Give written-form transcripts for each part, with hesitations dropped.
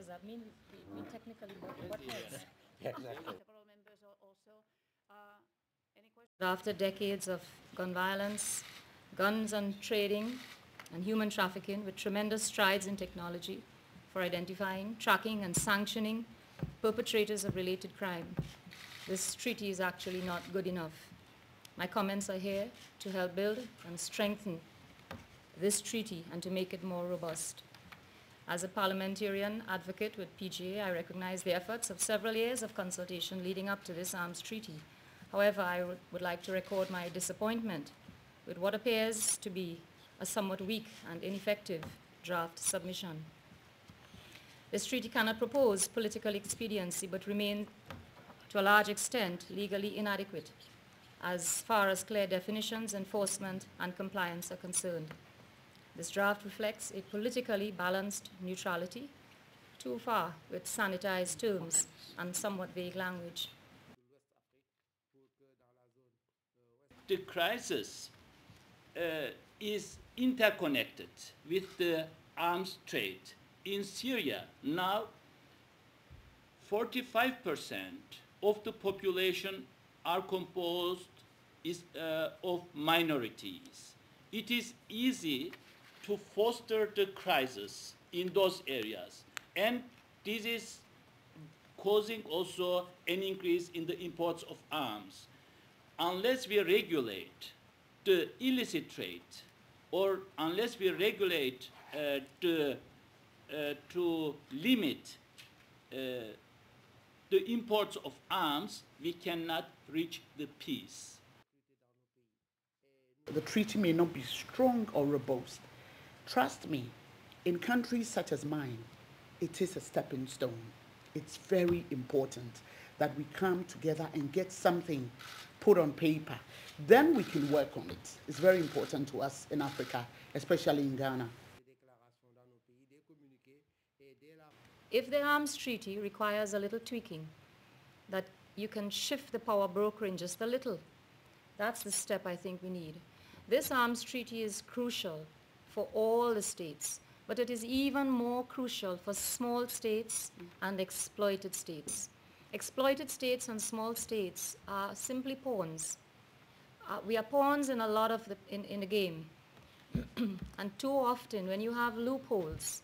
does that mean? We technically butt heads. Yeah, exactly. After decades of gun violence, guns and trading, and human trafficking, with tremendous strides in technology for identifying, tracking, and sanctioning perpetrators of related crime, this treaty is actually not good enough. My comments are here to help build and strengthen this treaty and to make it more robust. As a parliamentarian advocate with PGA, I recognize the efforts of several years of consultation leading up to this arms treaty. However, I would like to record my disappointment with what appears to be a somewhat weak and ineffective draft submission. This treaty cannot propose political expediency but remain, to a large extent, legally inadequate as far as clear definitions, enforcement, and compliance are concerned. This draft reflects a politically balanced neutrality, too far with sanitized terms and somewhat vague language. The crisis is interconnected with the arms trade. In Syria, now 45% of the population are composed of minorities. It is easy to foster the crisis in those areas, and this is causing also an increase in the imports of arms. Unless we regulate the illicit trade, or unless we regulate to limit the imports of arms, we cannot reach the peace. The treaty may not be strong or robust. Trust me, in countries such as mine, it is a stepping stone. It's very important that we come together and get something put on paper. Then we can work on it. It's very important to us in Africa, especially in Ghana. If the arms treaty requires a little tweaking, that you can shift the power brokering just a little, that's the step I think we need. This arms treaty is crucial for all the states, but it is even more crucial for small states and exploited states. Exploited states and small states are simply pawns. We are pawns in a lot of in the game. And too often when you have loopholes,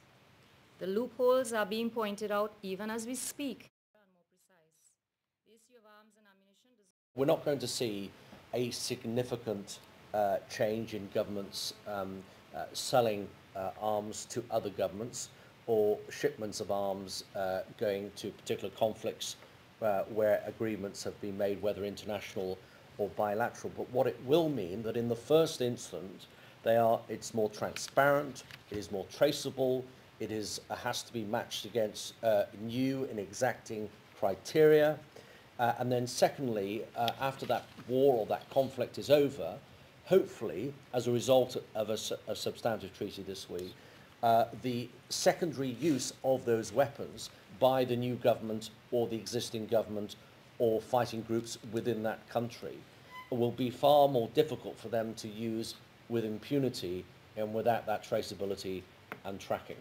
the loopholes are being pointed out even as we speak. We're not going to see a significant change in governments selling arms to other governments, or shipments of arms going to particular conflicts where agreements have been made, whether international or bilateral. But what it will mean that in the first instance, it's more transparent, it is more traceable, it has to be matched against new and exacting criteria. And then secondly, after that war or that conflict is over, hopefully, as a result of a substantive treaty this week, the secondary use of those weapons by the new government or the existing government or fighting groups within that country will be far more difficult for them to use with impunity and without that traceability and tracking.